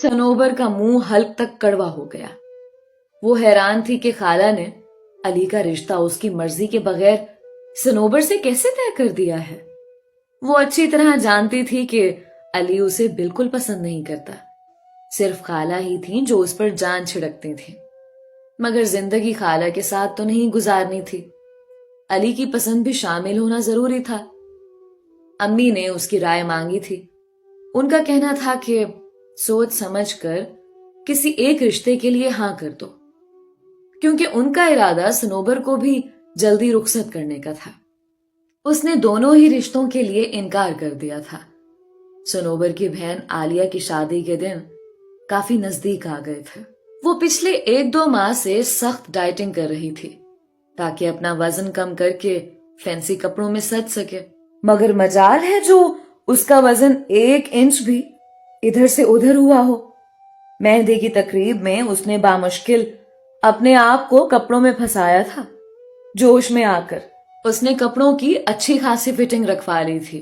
सनोबर का मुंह हल्क तक कड़वा हो गया। वो हैरान थी कि खाला ने अली का रिश्ता उसकी मर्जी के बगैर सनोबर से कैसे तय कर दिया है। वो अच्छी तरह जानती थी कि अली उसे बिल्कुल पसंद नहीं करता, सिर्फ खाला ही थी जो उस पर जान छिड़कती थी, मगर जिंदगी खाला के साथ तो नहीं गुजारनी थी। अली की पसंद भी शामिल होना जरूरी था। अम्मी ने उसकी राय मांगी थी। उनका कहना था कि सोच समझ कर किसी एक रिश्ते के लिए हां कर दो, क्योंकि उनका इरादा सनोबर को भी जल्दी रुखसत करने का था। उसने दोनों ही रिश्तों के लिए इनकार कर दिया था। सनोबर की बहन आलिया की शादी के दिन काफी नजदीक आ गए थे। वो पिछले 1-2 माह से सख्त डाइटिंग कर रही थी ताकि अपना वजन कम करके फैंसी कपड़ों में सज सके, मगर मजाल है जो उसका वजन 1 इंच भी इधर से उधर हुआ हो। मेहंदी की तकरीब में उसने बामुश्किल अपने आप को कपड़ों में फंसाया था। जोश में आकर उसने कपड़ों की अच्छी खासी फिटिंग रखवा ली थी,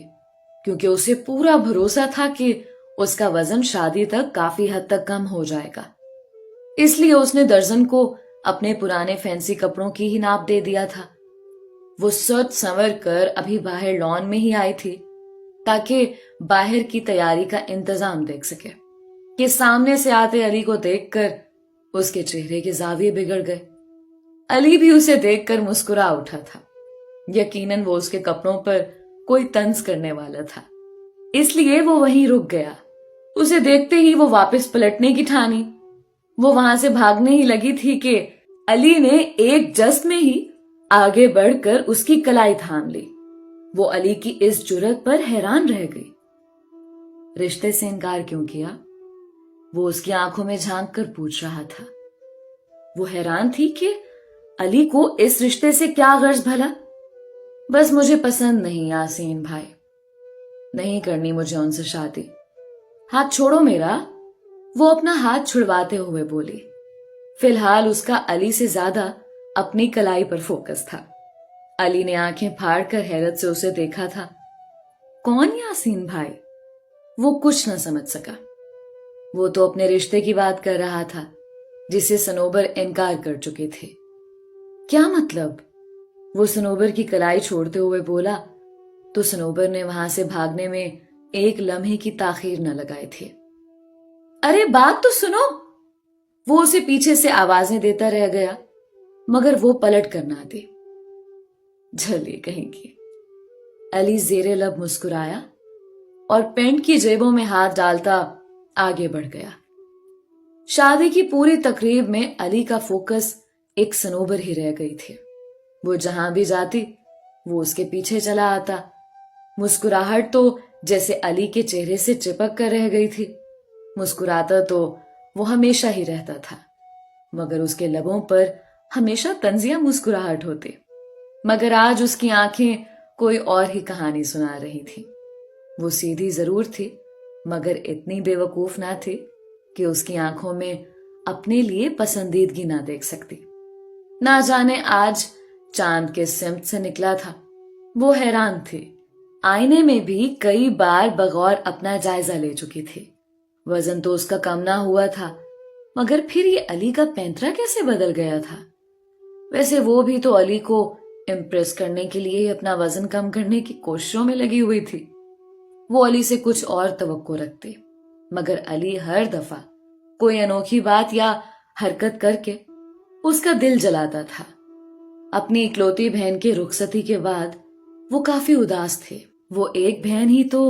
क्योंकि उसे पूरा भरोसा था कि उसका वजन शादी तक काफी हद तक कम हो जाएगा। इसलिए उसने दर्जन को अपने पुराने फैंसी कपड़ों की ही नाप दे दिया था। वो सज संवर कर अभी बाहर लॉन में ही आई थी ताकि बाहर की तैयारी का इंतजाम देख सके कि सामने से आते अली को देखकर उसके चेहरे के जाविये बिगड़ गए। अली भी उसे देखकर मुस्कुरा उठा था। यकीनन वो उसके कपड़ों पर कोई तंज करने वाला था, इसलिए वो वहीं रुक गया। उसे देखते ही वो वापस पलटने की ठानी। वो वहां से भागने ही लगी थी कि अली ने एक जस्ट में ही आगे बढ़कर उसकी कलाई थाम ली। वो अली की इस जुर्रत पर हैरान रह गई। रिश्ते से इनकार क्यों किया? वो उसकी आंखों में झांक कर पूछ रहा था। वो हैरान थी कि अली को इस रिश्ते से क्या गर्ज भला। बस मुझे पसंद नहीं यासीन भाई, नहीं करनी मुझे उनसे शादी। हाथ छोड़ो मेरा। वो अपना हाथ छुड़वाते हुए बोली। फिलहाल उसका अली से ज्यादा अपनी कलाई पर फोकस था। अली ने आंखें फाड़कर हैरत से उसे देखा था। कौन यासीन भाई? वो कुछ न समझ सका। वो तो अपने रिश्ते की बात कर रहा था जिसे सनोबर इनकार कर चुके थे। क्या मतलब? वो सनोबर की कलाई छोड़ते हुए बोला तो सनोबर ने वहां से भागने में एक लम्हे की ताखीर न लगाई थी। अरे बात तो सुनो। वो उसे पीछे से आवाजें देता रह गया, मगर वो पलट कर ना दी। झल्ली कहीं की। अली जेरे लब मुस्कुराया और पैंट की जेबों में हाथ डालता आगे बढ़ गया। शादी की पूरी तकरीब में अली का फोकस एक सनोबर ही रह गई थी। वो जहां भी जाती वो उसके पीछे चला आता। मुस्कुराहट तो जैसे अली के चेहरे से चिपक कर रह गई थी। मुस्कुराता तो वो हमेशा ही रहता था, मगर उसके लबों पर हमेशा तंजिया मुस्कुराहट होती। मगर आज उसकी आंखें कोई और ही कहानी सुना रही थी। वो सीधी जरूर थी, मगर इतनी बेवकूफ ना थी कि उसकी आंखों में अपने लिए पसंदीदगी ना देख सकती। ना जाने आज चांद के सिमत से निकला था। वो हैरान थी। आईने में भी कई बार बगौर अपना जायजा ले चुकी थी। वजन तो उसका कम ना हुआ था, मगर फिर ये अली का पैंतरा कैसे बदल गया था? वैसे वो भी तो अली को इम्प्रेस करने के लिए ही अपना वजन कम करने की कोशिशों में लगी हुई थी। वो अली से कुछ और तवक्को रखती, मगर अली हर दफा कोई अनोखी बात या हरकत करके उसका दिल जलाता था। अपनी इकलौती बहन के रुखसती के बाद वो काफी उदास थे। वो एक बहन ही तो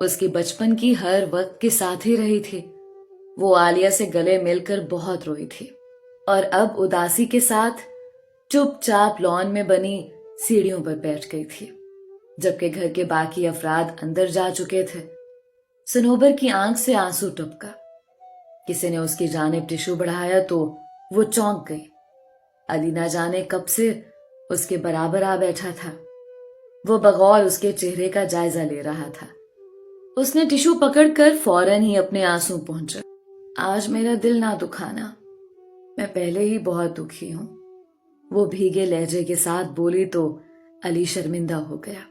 उसकी बचपन की हर वक्त के साथ ही रही थी। वो आलिया से गले मिलकर बहुत रोई थी और अब उदासी के साथ चुपचाप लॉन में बनी सीढ़ियों पर बैठ गई थी, जबकि घर के बाकी अफराद अंदर जा चुके थे। सनोबर की आंख से आंसू टपका। किसी ने उसकी जानिब टिश्यू बढ़ाया तो वो चौंक गई। अली ना जाने कब से उसके बराबर आ बैठा था। वो बगौर उसके चेहरे का जायजा ले रहा था। उसने टिश्यू पकड़कर फौरन ही अपने आंसू पहुंचा। आज मेरा दिल ना दुखाना, मैं पहले ही बहुत दुखी हूं। वो भीगे लहजे के साथ बोली तो अली शर्मिंदा हो गया।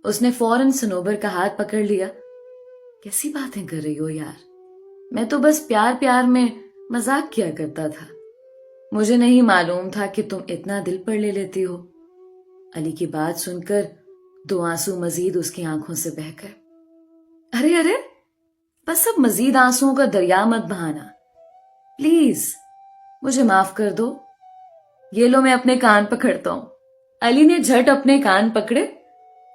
उसने फौरन सनोबर का हाथ पकड़ लिया। कैसी बातें कर रही हो यार? میں تو بس پیار پیار میں مذاق کیا کرتا تھا. مجھے نہیں معلوم تھا کہ تم اتنا دل پر لے لیتی ہو. علی کی بات سن کر 2 آنسو مزید اس کی آنکھوں سے بہہ گئے. ارے ارے بس اب مزید آنسوؤں کا دریا مت بہانا. پلیز مجھے معاف کر دو. یہ لو میں اپنے کان پکڑتا ہوں. علی نے جھٹ اپنے کان پکڑے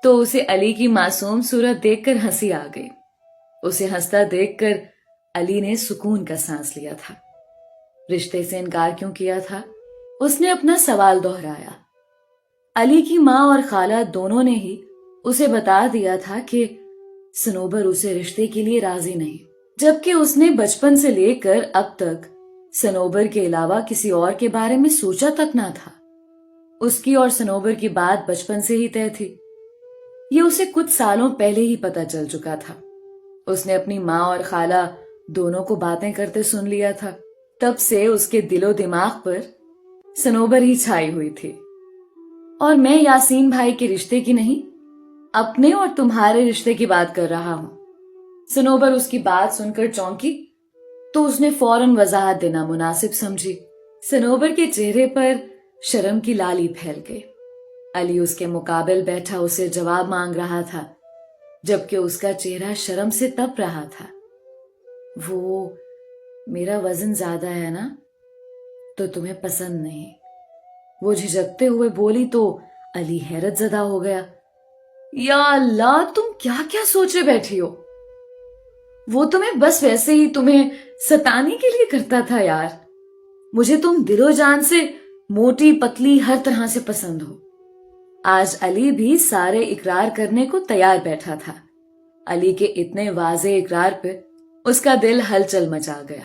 تو اسے علی کی معصوم صورت دیکھ کر ہنسی آ گئی. اسے ہنستا دیکھ کر علی نے سکون کا سانس لیا تھا. رشتے سے انکار کیوں کیا تھا؟ اس نے اپنا سوال دہرایا. علی کی ماں اور خالہ دونوں نے ہی اسے بتا دیا تھا کہ صنوبر اسے رشتے کے لیے راضی نہیں، جبکہ اس نے بچپن سے لے کر اب تک صنوبر کے علاوہ کسی اور کے بارے میں سوچا تک نہ تھا. اس کی اور صنوبر کی بات بچپن سے ہی طے تھی. یہ اسے کچھ سالوں پہلے ہی پتہ چل چکا تھا. اس نے اپنی ماں اور خالہ دونوں کو باتیں کرتے سن لیا تھا. تب سے اس کے دل و دماغ پر صنوبر ہی چھائی ہوئی تھی. اور میں یاسین بھائی کے رشتے کی نہیں، اپنے اور تمہارے رشتے کی بات کر رہا ہوں. صنوبر اس کی بات سن کر چونکی تو اس نے فوراً وضاحت دینا مناسب سمجھی. صنوبر کے چہرے پر شرم کی لالی پھیل گئی. علی اس کے مقابل بیٹھا اسے جواب مانگ رہا تھا، جبکہ اس کا چہرہ شرم سے تپ رہا تھا. وہ میرا وزن زیادہ ہے نا، تو تمہیں پسند نہیں. وہ جھجکتے ہوئے بولی تو علی حیرت زدہ ہو گیا. یا اللہ، تم کیا کیا سوچے بیٹھی ہو؟ وہ تمہیں بس ویسے ہی تمہیں ستانے کے لیے کرتا تھا یار. مجھے تم دل و جان سے موٹی پتلی ہر طرح سے پسند ہو. آج علی بھی سارے اقرار کرنے کو تیار بیٹھا تھا. علی کے اتنے واضح اقرار پہ اس کا دل ہلچل مچا گیا.